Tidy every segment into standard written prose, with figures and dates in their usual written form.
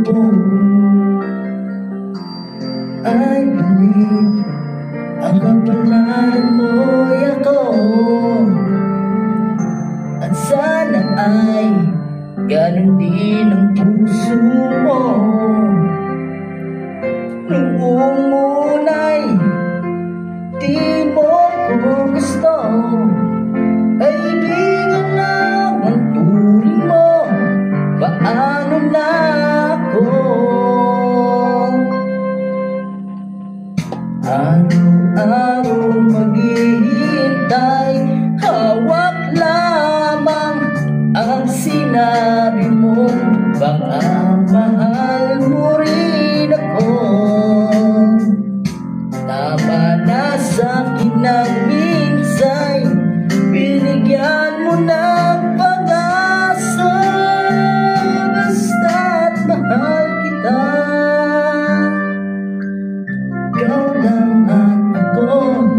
mo. I believe ang kapalaran mo'y ako, at sana ay ganun din ang puso mo. Noong una'y di mo ko gusto, ay ibigan lang ang turing mo. Paano na ako? Araw-araw maghihintay, hawak lamang ang sinabi mo. Baka mahal mo rin ako. Tama na sa'kin na minsa'y binigyan mo ng pag-asa. Basta't mahal kita, ikaw lang at ako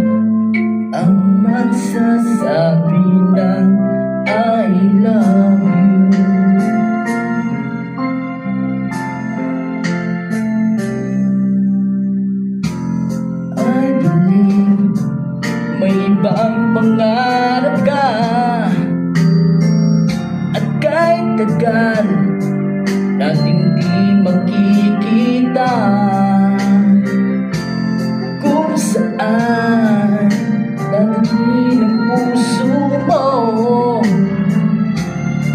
ang magsasabi ng I love you. I believe may ibang pangarap ka, at kahit tagal nating di magkikita, kung saan nandun ang puso mo,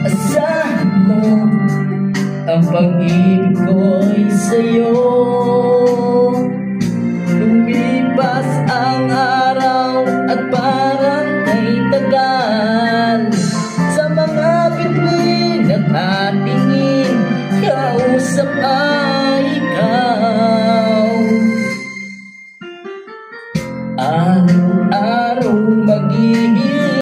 asahan mo ang pag-ibig ko'y sa'yo.